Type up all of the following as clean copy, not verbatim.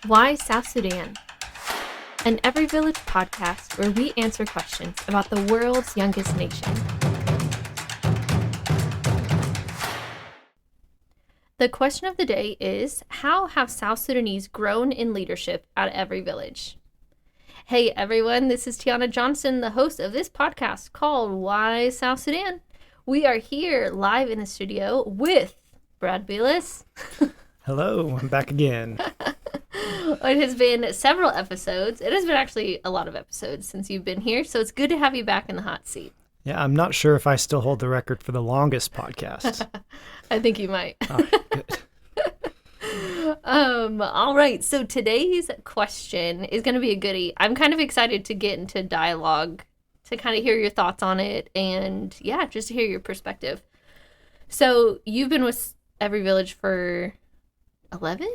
Why South Sudan? An Every Village podcast where we answer questions about the world's youngest nation. The question of the day is, how have South Sudanese grown in leadership at Every Village? Hey everyone, this is Tiana Johnson, the host of this podcast called Why South Sudan? We are here live in the studio with Brad Beless. Hello, I'm back again. It has been several episodes. It has been actually a lot of episodes since you've been here, so it's good to have you back in the hot seat. Yeah, I'm not sure if I still hold the record for the longest podcast. I think you might. Oh, good. All right, so today's question is going to be a goodie. I'm kind of excited to get into dialogue to kind of hear your thoughts on it and, yeah, just to hear your perspective. So you've been with Every Village for 11?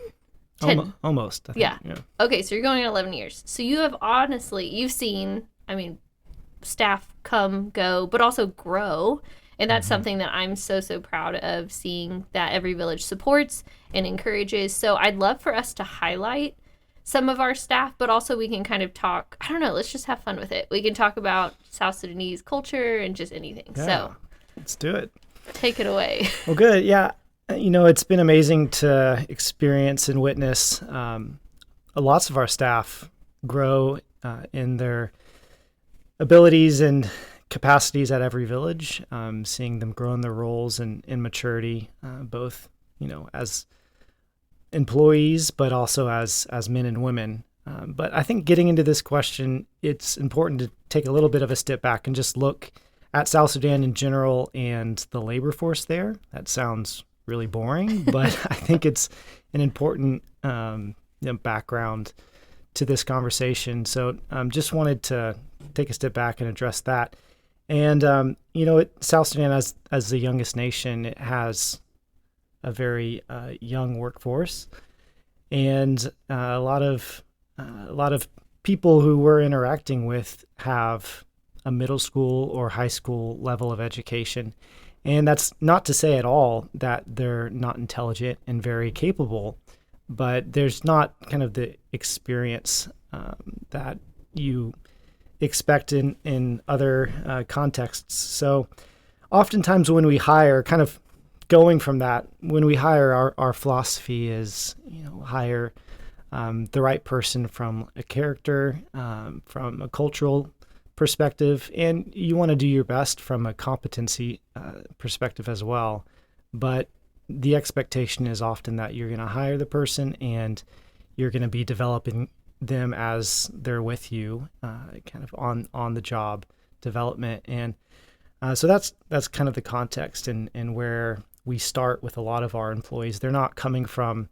10. Almost. I think. Yeah. Okay, so you're going on 11 years. So you have you've seen, staff come, go, but also grow. And that's something that I'm so proud of, seeing that Every Village supports and encourages. So I'd love for us to highlight some of our staff, but also we can kind of talk, I don't know, let's just have fun with it. We can talk about South Sudanese culture and just anything. Yeah, so let's do it. Take it away. Well, good. Yeah. It's been amazing to experience and witness lots of our staff grow in their abilities and capacities at Every Village, seeing them grow in their roles and in maturity, both, as employees, but also as men and women. But I think getting into this question, it's important to take a little bit of a step back and just look at South Sudan in general and the labor force there. That sounds really boring, but I think it's an important background to this conversation. So just wanted to take a step back and address that. And, South Sudan, as the youngest nation, it has a very young workforce, and a lot of people who we're interacting with have a middle school or high school level of education. And that's not to say at all that they're not intelligent and very capable, but there's not kind of the experience that you expect in other contexts. So oftentimes when we hire, kind of going from that, when we hire, our philosophy is, hire the right person from a character, from a cultural perspective, and you want to do your best from a competency perspective as well. But the expectation is often that you're going to hire the person and you're going to be developing them as they're with you, kind of on the job development. And so that's kind of the context and where we start with a lot of our employees. They're not coming from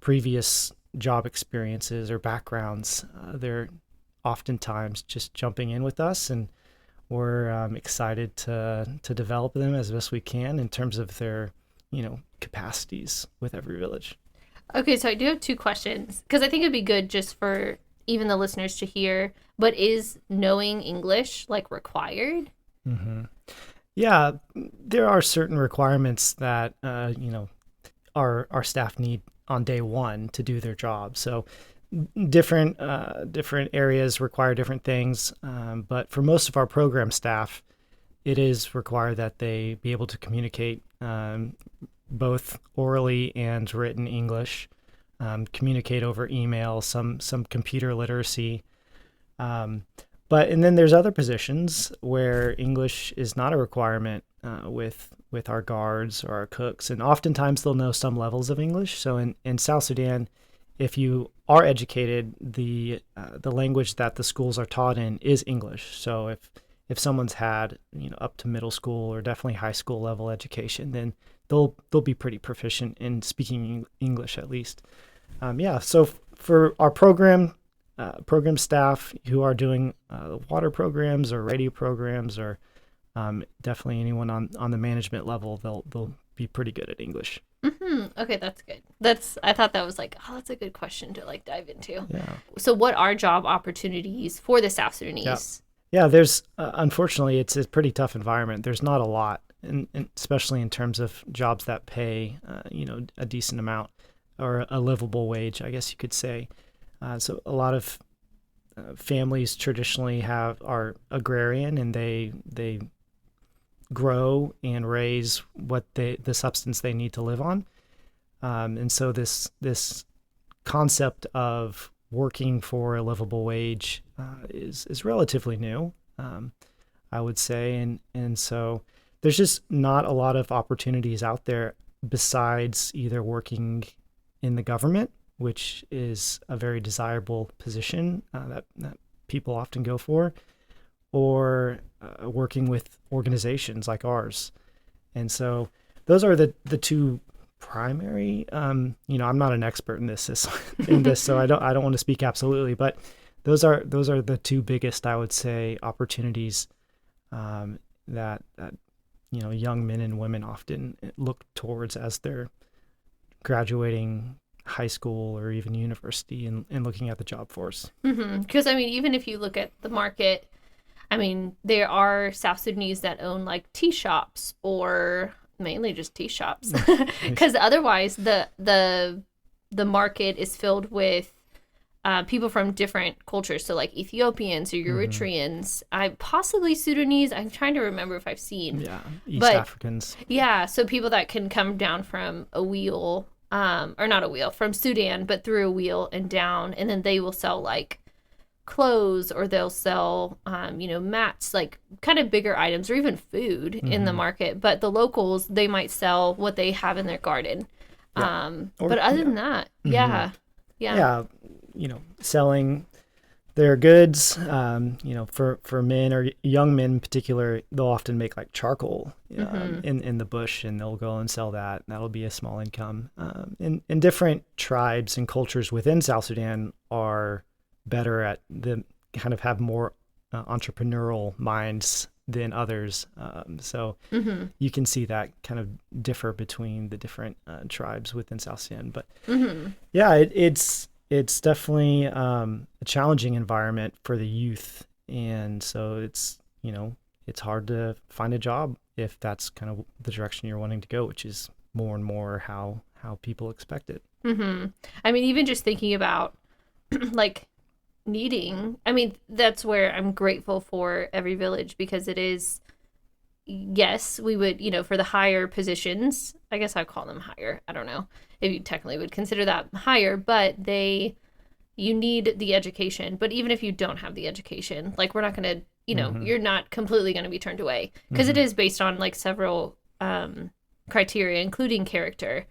previous job experiences or backgrounds. They're oftentimes just jumping in with us, and we're excited to develop them as best we can in terms of their capacities with Every Village. Okay, so I do have two questions, because I think it'd be good just for even the listeners to hear, but is knowing English required? Mm-hmm. Yeah, there are certain requirements that our staff need on day one to do their job. So different areas require different things, but for most of our program staff, it is required that they be able to communicate both orally and written English, communicate over email, some computer literacy. And then there's other positions where English is not a requirement with our guards or our cooks, and oftentimes they'll know some levels of English. So in South Sudan, if you are educated, the language that the schools are taught in is English. So if someone's had up to middle school or definitely high school level education, then they'll be pretty proficient in speaking English at least. So for our program staff who are doing water programs or radio programs, or definitely anyone on the management level, they'll be pretty good at English. Mm-hmm. Okay, that's good. I thought that was that's a good question to dive into. Yeah. So what are job opportunities for the South Sudanese? Yeah, there's unfortunately it's a pretty tough environment. There's not a lot, and especially in terms of jobs that pay a decent amount or a livable wage, I guess you could say. So a lot of families traditionally are agrarian, and they grow and raise the substance they need to live on. And so this concept of working for a livable wage is relatively new, I would say, and so there's just not a lot of opportunities out there besides either working in the government, which is a very desirable position that people often go for, or working with organizations like ours. And so those are the two primary. I'm not an expert in this, so I don't want to speak absolutely, but those are the two biggest, I would say, opportunities that young men and women often look towards as they're graduating high school or even university and looking at the job force. Because even if you look at the market, there are South Sudanese that own like tea shops, or mainly just tea shops, because otherwise the market is filled with people from different cultures. So like Ethiopians or Eritreans, possibly Sudanese. I'm trying to remember if I've seen. East Africans. Yeah, so people that can come down from a wheel, or not a wheel, from Sudan, but through a wheel and down, and then they will sell like clothes, or they'll sell mats, like kind of bigger items, or even food in the market. But the locals, they might sell what they have in their garden. But other than that, selling their goods, for men or young men in particular, they'll often make like charcoal in the bush, and they'll go and sell that, and that'll be a small income. And different tribes and cultures within South Sudan are better at kind of have more entrepreneurial minds than others. So you can see that kind of differ between the different tribes within South Sudan. But it's definitely a challenging environment for the youth. And so it's hard to find a job if that's kind of the direction you're wanting to go, which is more and more how people expect it. Even just thinking about like needing, that's where I'm grateful for Every Village, because it is, yes, we would, for the higher positions, I guess I'd call them higher, I don't know if you technically would consider that higher, but you need the education. But even if you don't have the education, like, we're not going to, you're not completely going to be turned away, because it is based on like several criteria, including character.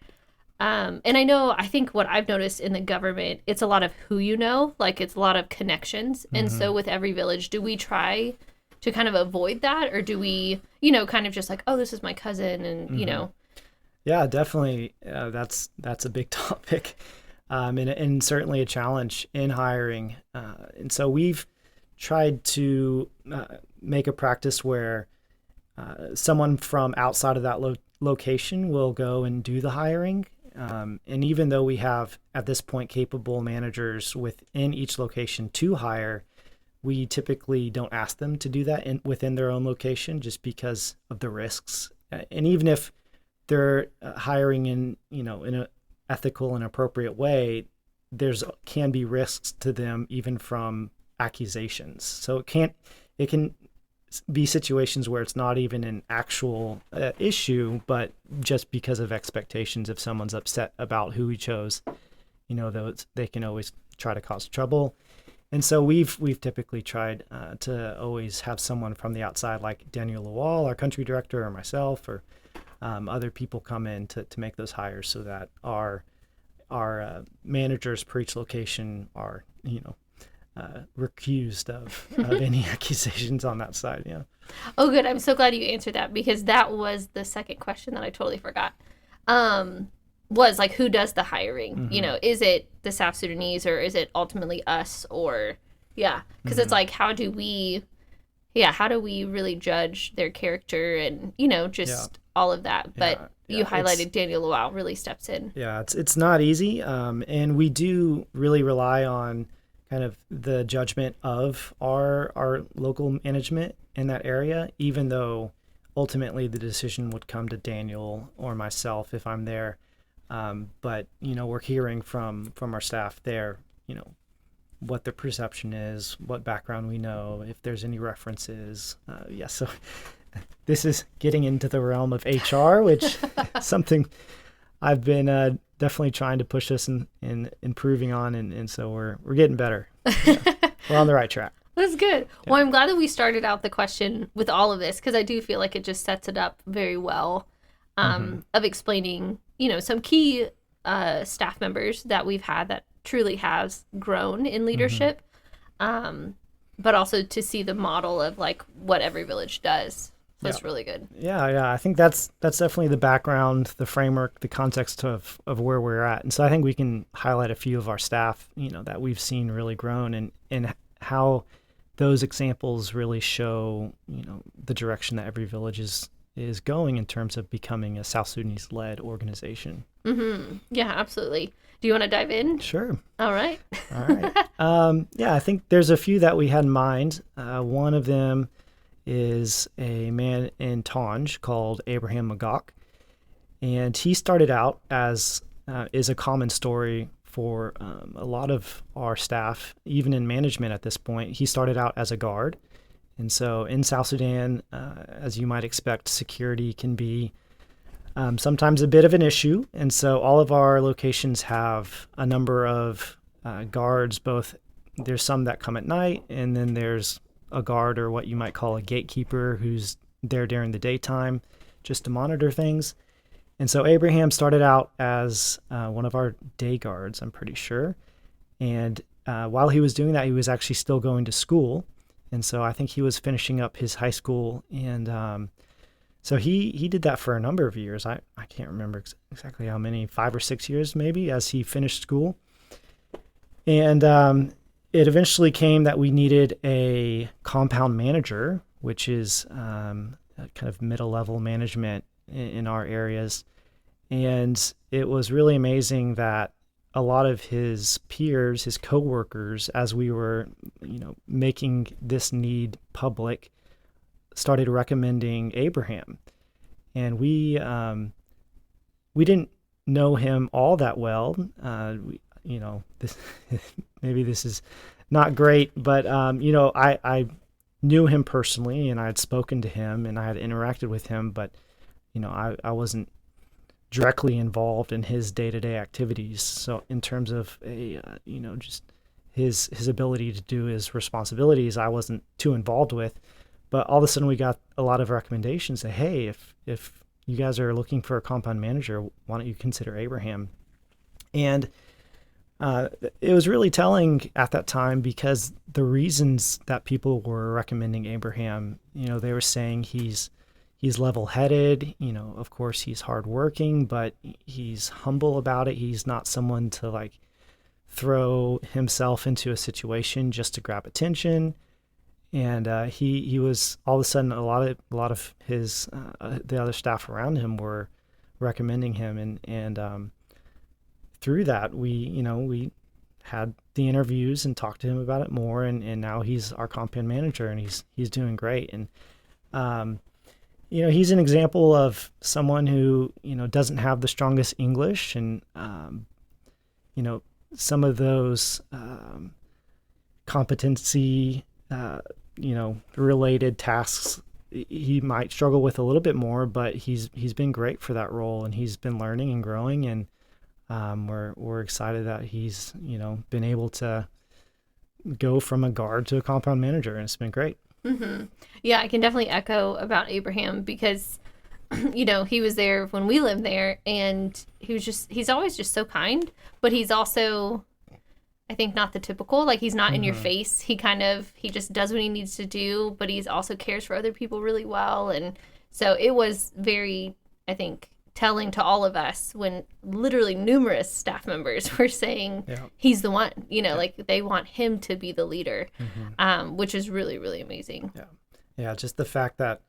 And I think what I've noticed in the government, it's a lot of who like it's a lot of connections. And so with Every Village, do we try to kind of avoid that? Or do we, kind of just like, oh, this is my cousin, and, Yeah, definitely. That's a big topic, and certainly a challenge in hiring. And so we've tried to make a practice where someone from outside of that location will go and do the hiring. And even though we have, at this point, capable managers within each location to hire, we typically don't ask them to do that within their own location, just because of the risks. And even if they're hiring in an ethical and appropriate way, can be risks to them, even from accusations. So it can be situations where it's not even an actual issue, but just because of expectations, if someone's upset about who we chose, they can always try to cause trouble. And so we've typically tried to always have someone from the outside, like Daniel Lawal, our country director, or myself, or other people come in to make those hires, so that our managers per each location are recused of any accusations on that side. Yeah. Oh, good. I'm so glad you answered that, because that was the second question that I totally forgot. Was like, who does the hiring? Is it the South Sudanese, or is it ultimately us? Or because it's like, how do we really judge their character, and all of that? But you highlighted Daniel Lawal really steps in. Yeah, it's not easy, and we do really rely on kind of the judgment of our local management in that area, even though ultimately the decision would come to Daniel or myself if I'm there. But we're hearing from our staff there, what the perception is, what background we know, if there's any references. So this is getting into the realm of HR, which is something I've been definitely trying to push us in improving on, and so we're getting better. Yeah, we're on the right track. That's good. Yeah. Well, I'm glad that we started out the question with all of this, because I do feel like it just sets it up very well, of explaining, some key staff members that we've had that truly has grown in leadership, but also to see the model of like what every village does. So it's really good. Yeah. I think that's definitely the background, the framework, the context of where we're at. And so I think we can highlight a few of our staff, that we've seen really grown, and how those examples really show, the direction that every village is going in terms of becoming a South Sudanese led organization. Mm-hmm. Yeah, absolutely. Do you want to dive in? Sure. All right. I think there's a few that we had in mind. One of them is a man in Tanj called Abraham Magok. And he started out as, is a common story for a lot of our staff, even in management at this point. He started out as a guard. And so in South Sudan, as you might expect, security can be sometimes a bit of an issue. And so all of our locations have a number of guards, there's some that come at night, and then there's a guard, or what you might call a gatekeeper, who's there during the daytime just to monitor things. And so Abraham started out as one of our day guards, I'm pretty sure. And while he was doing that, he was actually still going to school. And so I think he was finishing up his high school. And so he did that for a number of years. I can't remember exactly how many, 5 or 6 years maybe, as he finished school. And it eventually came that we needed a compound manager, which is kind of middle-level management in our areas. And it was really amazing that a lot of his peers, his coworkers, as we were, making this need public, started recommending Abraham. And we didn't know him all that well. This maybe this is not great, but I knew him personally, and I had spoken to him, and I had interacted with him, but I wasn't directly involved in his day-to-day activities. So in terms of just his ability to do his responsibilities, I wasn't too involved with. But all of a sudden we got a lot of recommendations that, hey, if you guys are looking for a compound manager, why don't you consider Abraham? And it was really telling at that time, because the reasons that people were recommending Abraham, they were saying he's level-headed, of course he's hardworking, but he's humble about it. He's not someone to like throw himself into a situation just to grab attention. And he was, all of a sudden, a lot of his the other staff around him were recommending him, and through that we had the interviews and talked to him about it more, and now he's our compound manager, and he's doing great. And he's an example of someone who doesn't have the strongest English, and some of those competency related tasks he might struggle with a little bit more, but he's been great for that role, and he's been learning and growing, and we're excited that he's been able to go from a guard to a compound manager, and it's been great. Mm-hmm. Yeah, I can definitely echo about Abraham, because he was there when we lived there, and he's always just so kind, but he's also, I think, not the typical, like he's not in your face. He just does what he needs to do, but he's also cares for other people really well. And so it was very, I think, telling to all of us when literally numerous staff members were saying he's the one, like they want him to be the leader, which is really, really amazing. Yeah. Just the fact that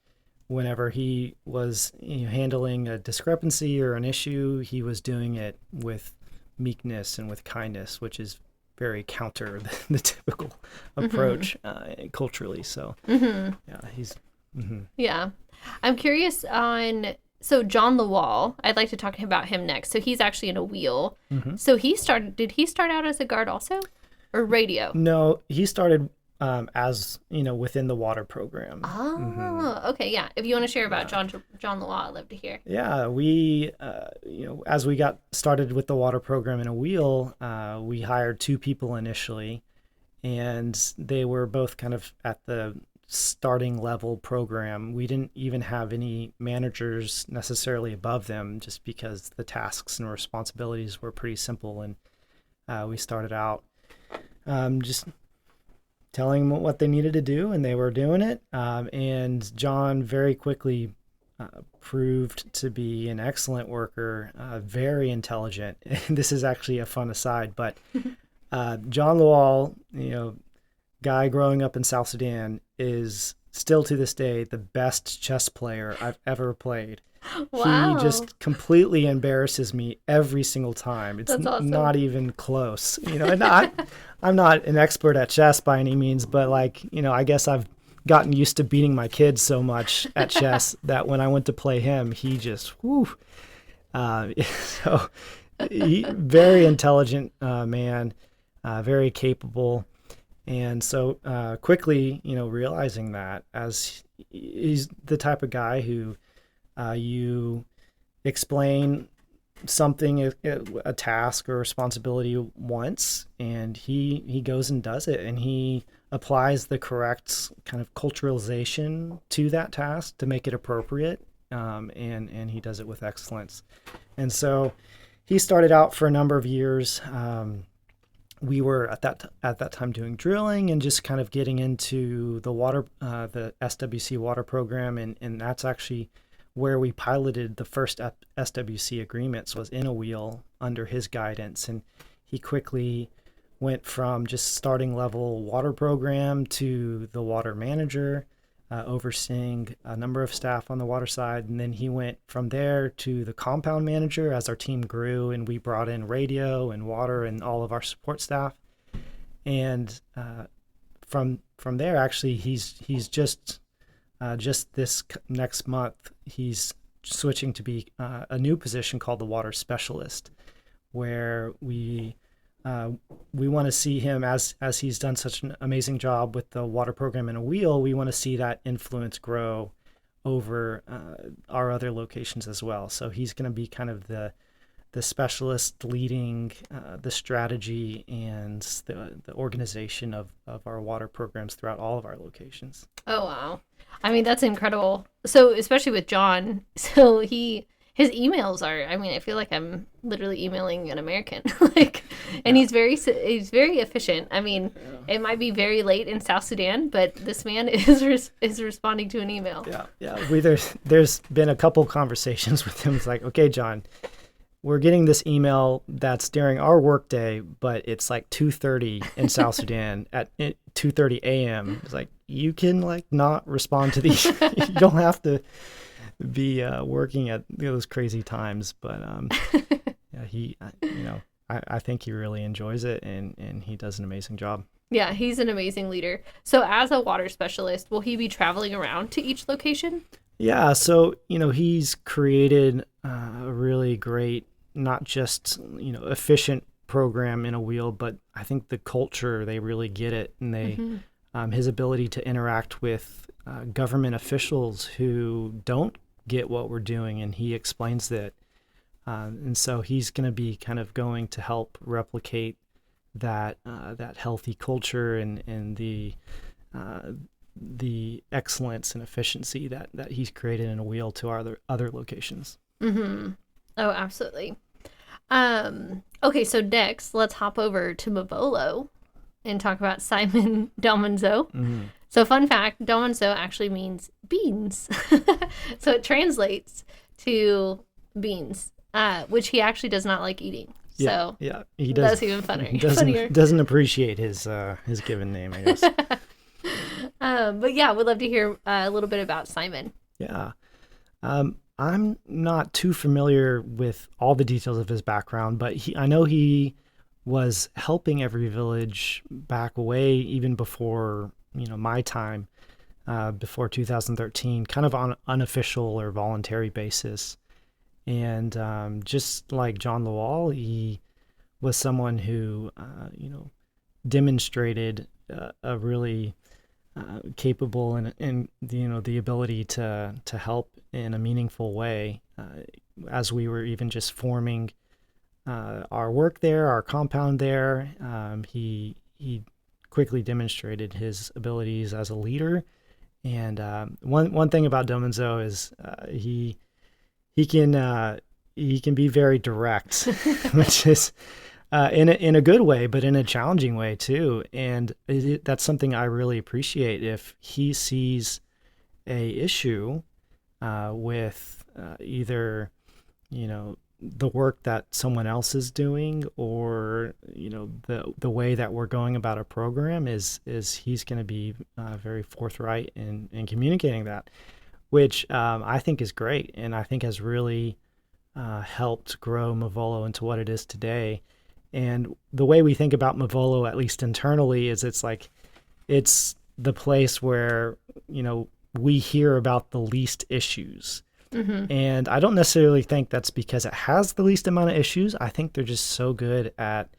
whenever he was handling a discrepancy or an issue, he was doing it with meekness and with kindness, which is very counter the typical approach culturally. So yeah. I'm curious on, so John Lawal, I'd like to talk about him next. So he's actually in a wheel. So did he start out as a guard also? or radio? No, he started as within the water program. Oh, okay, yeah. If you want to share about John Law, I'd love to hear. Yeah, we as we got started with the water program in a wheel, we hired two people initially, and they were both kind of at the starting level program. We didn't even have any managers necessarily above them, just because the tasks and responsibilities were pretty simple. And we started out just telling them what they needed to do, and they were doing it. And John very quickly proved to be an excellent worker, very intelligent. And this is actually a fun aside, but John Lawal, guy growing up in South Sudan, is still to this day the best chess player I've ever played. Wow. He just completely embarrasses me every single time. It's That's awesome. not even close. And I'm not an expert at chess by any means, but I guess I've gotten used to beating my kids so much at chess that when I went to play him, he just, whew. So very intelligent man, very capable. And so quickly, realizing that, as he's the type of guy who you explain something, a task or responsibility once, and he goes and does it, and he applies the correct kind of culturalization to that task to make it appropriate, and he does it with excellence. And so he started out for a number of years. We were at that time doing drilling and just kind of getting into the water, the SWC water program, and that's actually where we piloted the first SWC agreements, was in a wheel under his guidance. And he quickly went from just starting level water program to the water manager, overseeing a number of staff on the water side. And then he went from there to the compound manager as our team grew, and we brought in radio and water and all of our support staff. And from there, actually, he's just this next month, he's switching to be a new position called the water specialist, where we want to see him, as he's done such an amazing job with the water program in a wheel. We want to see that influence grow over our other locations as well. So he's going to be kind of the specialist leading the strategy and the organization of our water programs throughout all of our locations. Oh, wow. I mean, that's incredible. So, especially with John, so his emails are, I mean, I feel like I'm literally emailing an American. And he's very efficient. I mean, it might be very late in South Sudan, but this man is responding to an email. Yeah. There's been a couple conversations with him. It's like, okay, John, we're getting this email that's during our workday, but it's like 2:30 in South Sudan at 2:30 a.m. It's like, you can not respond to these. You don't have to be working at those crazy times. But yeah, I think he really enjoys it, and he does an amazing job. Yeah, he's an amazing leader. So as a water specialist, will he be traveling around to each location? Yeah, so he's created a really great, not just efficient program in a wheel, but I think the culture, they really get it, and they his ability to interact with government officials who don't get what we're doing, and he explains that, and so he's going to be kind of going to help replicate that healthy culture and the excellence and efficiency that he's created in a wheel to our other locations. Mm-hmm. Oh, absolutely. Okay, so next, let's hop over to Mabolo and talk about Simon Dalmanzo. Mm-hmm. So, fun fact, Dalmanzo actually means beans. So it translates to beans, which he actually does not like eating. So yeah, he does. That's even funnier. He doesn't appreciate his given name, I guess. But yeah, we'd love to hear a little bit about Simon. Yeah. I'm not too familiar with all the details of his background, but I know he was helping Every Village back away even before, my time, before 2013, kind of on an unofficial or voluntary basis. And just like John Lawal, he was someone who, demonstrated a really capable and the ability to help in a meaningful way as we were even just forming our work there, our compound there. He quickly demonstrated his abilities as a leader. And one thing about Domenzo is he can be very direct, which is in a good way, but in a challenging way too. And that's something I really appreciate. If he sees a issue with either the work that someone else is doing, or the way that we're going about a program, is he's going to be very forthright in communicating that, which I think is great, and I think has really helped grow Mavolo into what it is today. And the way we think about Mavolo, at least internally, is it's the place where we hear about the least issues. Mm-hmm. And I don't necessarily think that's because it has the least amount of issues. I think they're just so good at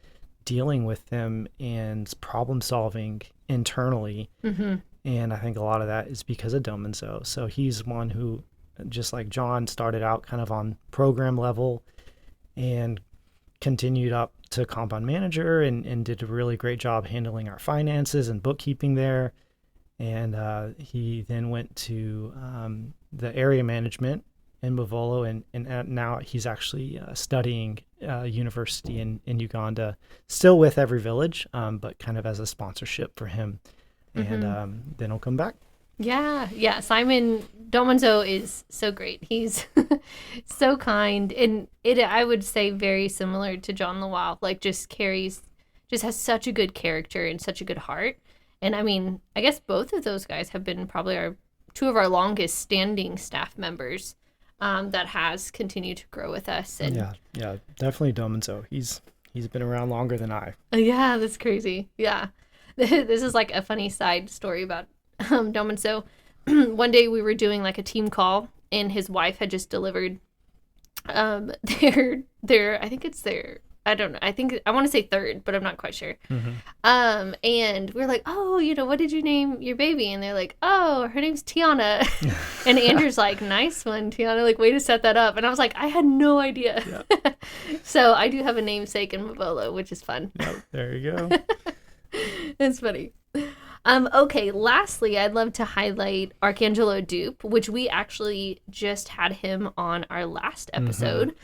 dealing with them and problem solving internally. Mm-hmm. And I think a lot of that is because of Domenzo. So he's one who, just like John, started out kind of on program level and continued up to compound manager and did a really great job handling our finances and bookkeeping there. And he then went to the area management in Mavolo, and now he's actually studying university in Uganda, still with Every Village, but kind of as a sponsorship for him. And then he'll come back. Yeah. Simon Domenzo is so great. He's so kind, and I would say very similar to John Lawal. Just has such a good character and such a good heart. And I mean, I guess both of those guys have been probably two of our longest standing staff members that has continued to grow with us. And yeah, definitely Domenzo. He's been around longer than I. Yeah, that's crazy. Yeah. This is like a funny side story about Domenzo. One day we were doing like a team call, and his wife had just delivered their I think it's their, I don't know, I want to say third, but I'm not quite sure. Mm-hmm. And we're like, oh, what did you name your baby? And they're like, oh, her name's Tiana. And Andrew's like, nice one, Tiana, like, way to set that up. And I was like, I had no idea. Yeah. So I do have a namesake in Mavolo, which is fun. Yep, there you go. It's funny. Okay, lastly, I'd love to highlight Arcangelo Dupe, which we actually just had him on our last episode,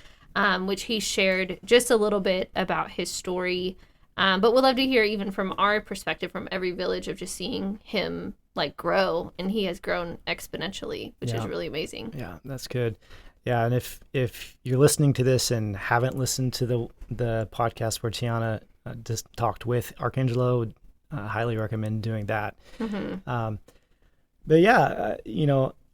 which he shared just a little bit about his story. But we'd love to hear even from our perspective, from Every Village, of just seeing him grow, and he has grown exponentially, which is really amazing. Yeah, that's good. Yeah, and if you're listening to this and haven't listened to the podcast where Tiana just talked with Arcangelo, highly recommend doing that. Mm-hmm. But yeah,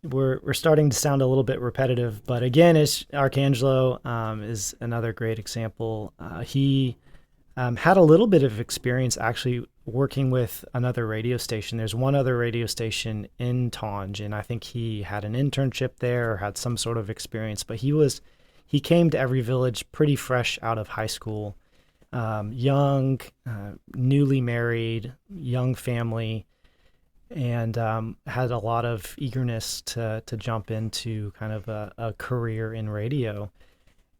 we're starting to sound a little bit repetitive, but again, Arcangelo is another great example. He had a little bit of experience actually working with another radio station. There's one other radio station in Tonj, and I think he had an internship there or had some sort of experience, but he came to Every Village pretty fresh out of high school. Young, newly married, young family, and had a lot of eagerness to jump into kind of a career in radio.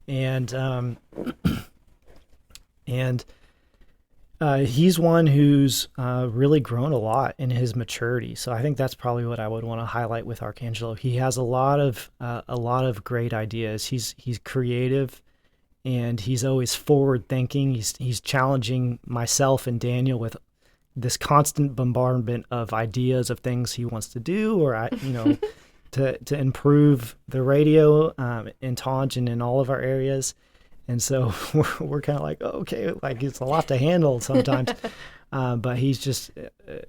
And he's one who's really grown a lot in his maturity. So I think that's probably what I would want to highlight with Arcangelo. He has a lot of great ideas. He's creative. And he's always forward thinking. He's challenging myself and Daniel with this constant bombardment of ideas of things he wants to do, or to improve the radio in Tonj and in all of our areas. And so we're kind of like, oh, okay, it's a lot to handle sometimes. But he's just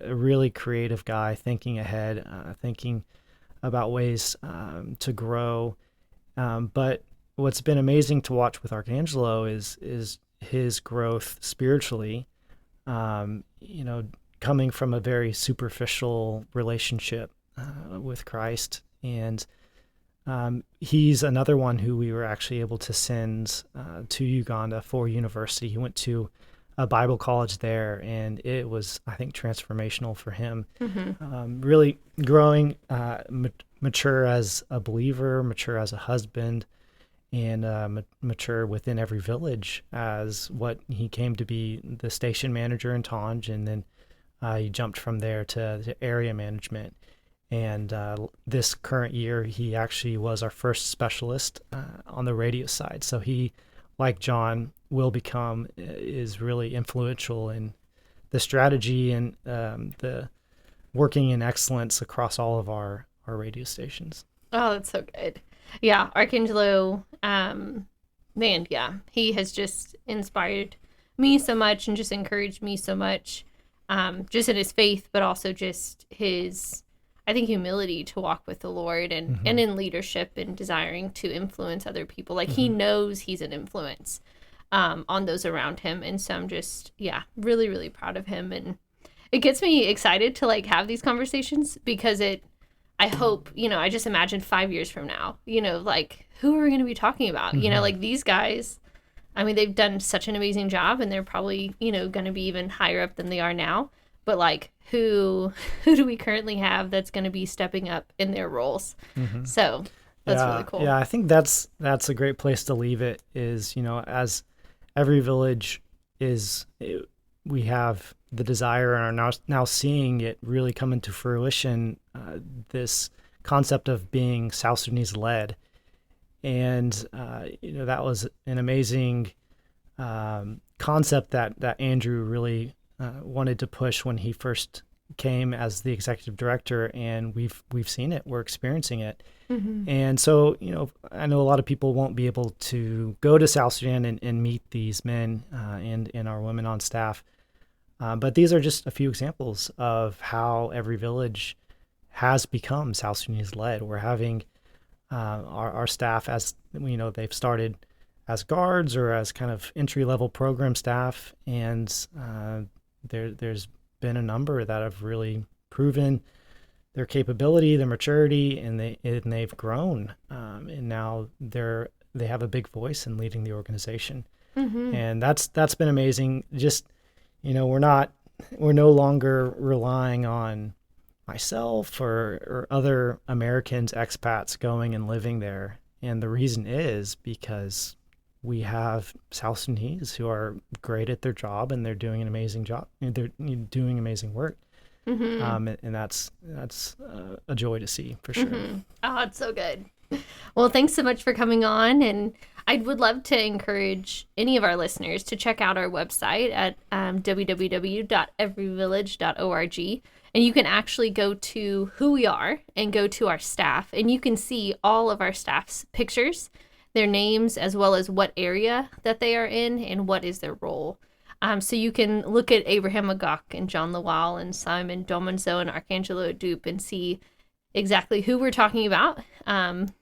a really creative guy, thinking ahead, thinking about ways to grow. But what's been amazing to watch with Arcangelo is his growth spiritually, coming from a very superficial relationship with Christ. And he's another one who we were actually able to send to Uganda for university. He went to a Bible college there, and it was, I think, transformational for him. Mm-hmm. Really growing, mature as a believer, mature as a husband, and mature within every village as what he came to be the station manager in Tonj, and then he jumped from there to area management. And this current year, he actually was our first specialist on the radio side. So he, like John, is really influential in the strategy and the working in excellence across all of our radio stations. Oh, that's so good. Yeah, Archangelo, man, yeah, he has just inspired me so much and just encouraged me so much, just in his faith, but also just his, I think, humility to walk with the Lord and in leadership and desiring to influence other people. Like he knows he's an influence on those around him. And so I'm just, yeah, really, really proud of him. And it gets me excited to like have these conversations because I hope, I just imagine 5 years from now, like who are we going to be talking about? Like these guys, I mean, they've done such an amazing job and they're probably, going to be even higher up than they are now. But like who do we currently have that's going to be stepping up in their roles? So that's really cool. Yeah, I think that's a great place to leave it is, as every village we have the desire and are now seeing it really come into fruition, this concept of being South Sudanese led. And, that was an amazing concept that Andrew really wanted to push when he first came as the executive director, and we've seen it, we're experiencing it. And so, I know a lot of people won't be able to go to South Sudan and meet these men and our women on staff. But these are just a few examples of how every village has become South Sudanese led. We're having our staff, as they've started as guards or as kind of entry level program staff, and there's been a number that have really proven their capability, their maturity, and they've grown, and now they have a big voice in leading the organization, and that's been amazing. Just we're no longer relying on myself or other Americans, expats going and living there, and the reason is because we have South Sudanese who are great at their job and they're doing an amazing job. They're doing amazing work. And that's a joy to see for sure. Oh, it's so good. Well, thanks so much for coming on. And I would love to encourage any of our listeners to check out our website at www.everyvillage.org. And you can actually go to who we are and go to our staff. And you can see all of our staff's pictures, their names, as well as what area that they are in and what is their role. So you can look at Abraham Agok and John Lawal and Simon Domonzo and Archangelo Dupe and see exactly who we're talking about,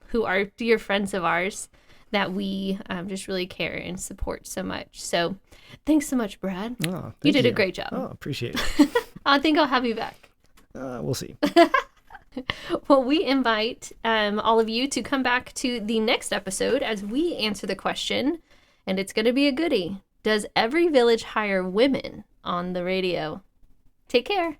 who are dear friends of ours that we just really care and support so much. So thanks so much, Brad. Oh, you did a great job. Oh, appreciate it. I think I'll have you back. We'll see. Well, we invite all of you to come back to the next episode as we answer the question, and it's going to be a goodie. Does every village hire women on the radio? Take care.